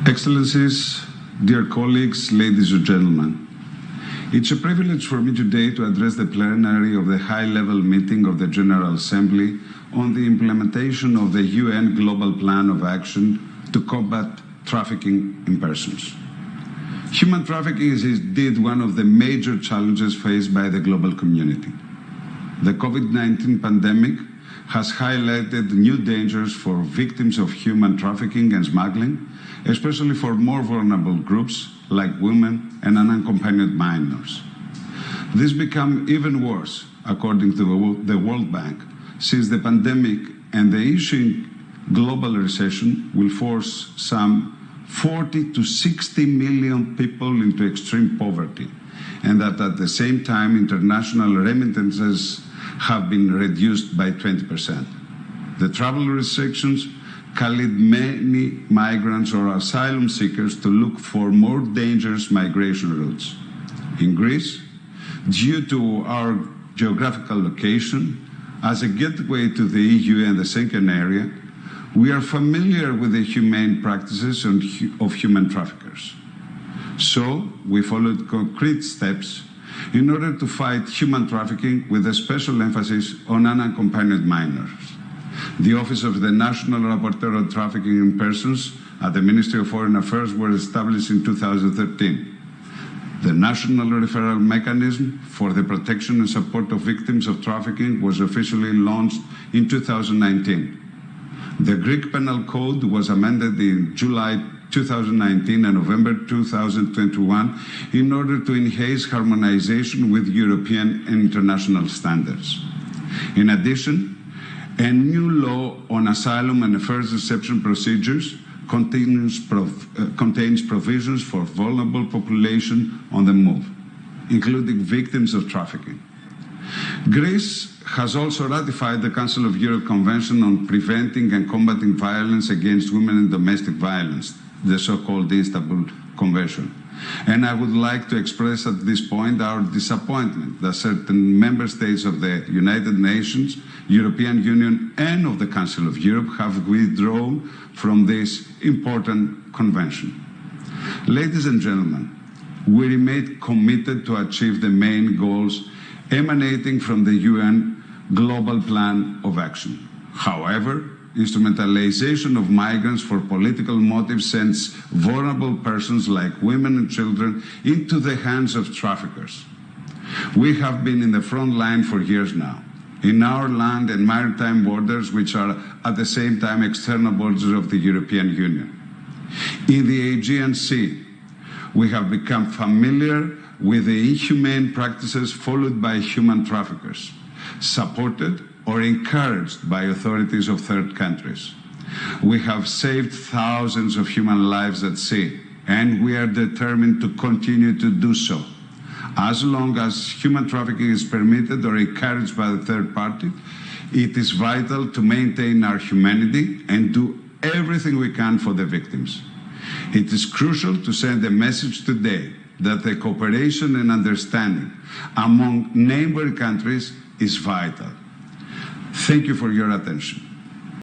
Excellencies, dear colleagues, ladies and gentlemen, it's a privilege for me today to address the plenary of the high-level meeting of the General Assembly on the implementation of the UN Global Plan of Action to combat trafficking in persons. Human trafficking is indeed one of the major challenges faced by the global community. The COVID-19 pandemic has highlighted new dangers for victims of human trafficking and smuggling, especially for more vulnerable groups like women and unaccompanied minors. This become even worse, according to the World Bank, since the pandemic and the ensuing global recession will force some 40 to 60 million people into extreme poverty, and that at the same time international remittances have been reduced by 20%. The travel restrictions can lead many migrants or asylum seekers to look for more dangerous migration routes. In Greece, due to our geographical location, as a gateway to the EU and the Schengen area, we are familiar with the humane practices of human traffickers. So we followed concrete steps in order to fight human trafficking with a special emphasis on unaccompanied minors. The Office of the National Rapporteur on Trafficking in Persons at the Ministry of Foreign Affairs was established in 2013. The National Referral Mechanism for the Protection and Support of Victims of Trafficking was officially launched in 2019. The Greek Penal Code was amended in July 2019 and November 2021 in order to enhance harmonization with European and international standards. In addition, a new law on asylum and first reception procedures contains provisions for vulnerable population on the move, including victims of trafficking. Greece has also ratified the Council of Europe Convention on Preventing and Combating Violence Against Women and Domestic Violence, the so-called Istanbul Convention. And I would like to express at this point our disappointment that certain member states of the United Nations, European Union, and of the Council of Europe have withdrawn from this important convention. Ladies and gentlemen, we remain committed to achieve the main goals emanating from the UN Global Plan of Action. However, instrumentalization of migrants for political motives sends vulnerable persons like women and children into the hands of traffickers. We have been in the front line for years now, in our land and maritime borders, which are at the same time external borders of the European Union. In the Aegean Sea, we have become familiar with the inhumane practices followed by human traffickers, supported or encouraged by authorities of third countries. We have saved thousands of human lives at sea, and we are determined to continue to do so. As long as human trafficking is permitted or encouraged by the third party, it is vital to maintain our humanity and do everything we can for the victims. It is crucial to send a message today that the cooperation and understanding among neighboring countries is vital. Thank you for your attention.